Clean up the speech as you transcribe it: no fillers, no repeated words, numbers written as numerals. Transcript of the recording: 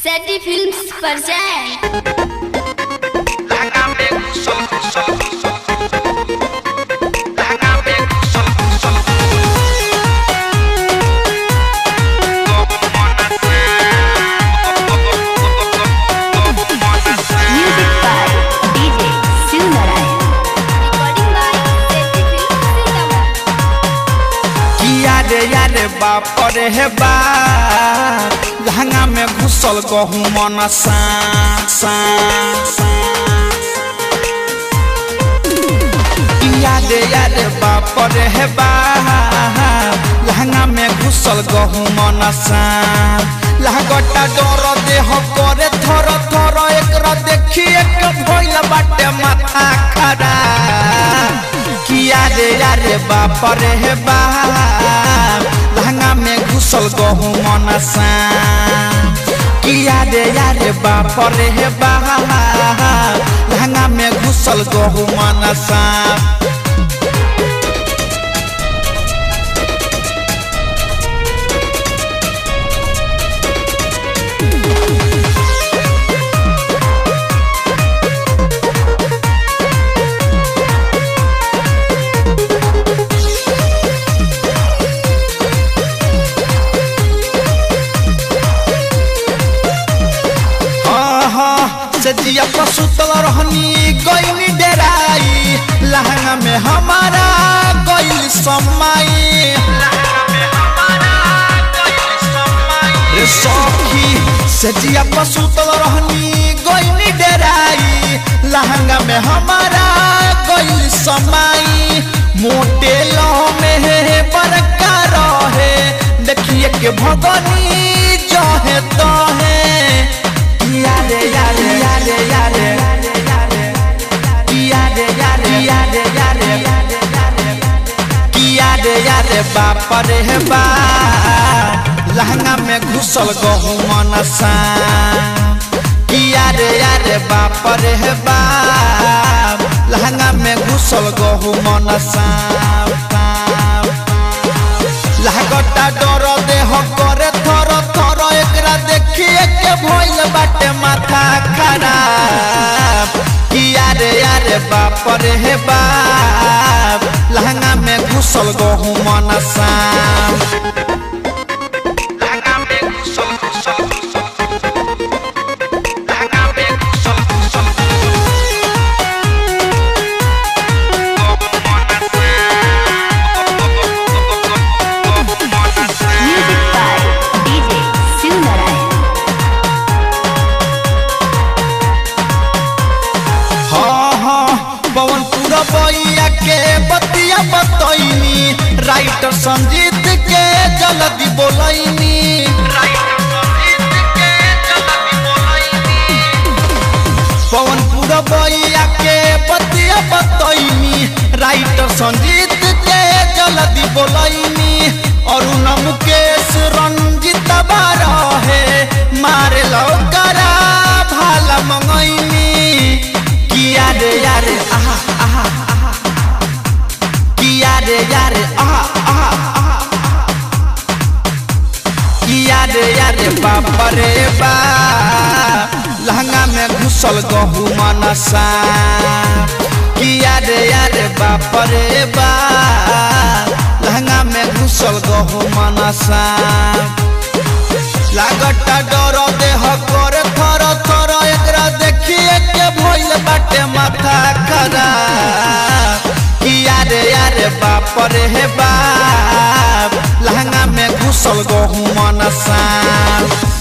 सेटी films present यारे बाप रे हे बा लहंगा में घुसल गहूँ मन सा यारे बाप रे हे बा लहंगा में घुसल गहूँ मन सा लहगटा डर देह करे थर थर एकरा देखी एक भइल बाटे माथा खड़ा यारे बाप रे हे बा लहंगा में घुसल गहूँ मन सा यारे बाप रे हे बा लहंगा में घुसल गहूँ मन सा सजिया पसुतल रहनी गईनी डेराई लहंगा में हमारा गईल समाई रे सखी सजिया पसुतल रहनी गईनी डेराई लहंगा में हमारा गईल समाई मोटे लह में बरका रहे देखिए के भगनी जहे तहे यारे बाप रे हे बा लहंगा में घुसल गहूँ मन सा यारे बाप रे हे बा लहंगा में घुसल गहूँ मन सा लहगटा डर देह करे थर थर एकरा देखिए के भइल बाटे माथा खराब यारे बाप रे हे बा लहंगा में घुसल गहूँ मन सा बइया के बतिया बतैनी राइटर संजीत के जल्दी बोलैनी पवनपुर बइया के बतिया बतैनी राइटर संजीत के जल्दी बोलैनी अरुण मुकेश रंजित बारहे मारे लौकरा भाला मंगैनी यारे आहा यारे बाप रे बा लहंगा में घुसल गहूँ मन सा यारे बाप रे बा लहंगा में घुसल गहूँ मन सा लागटा डर देह करे थर थर एकरा देखिए के भइल बाटे माथा खराब यारे बाप रे हे बा लहंगा में घुसल गहूँ मन सा।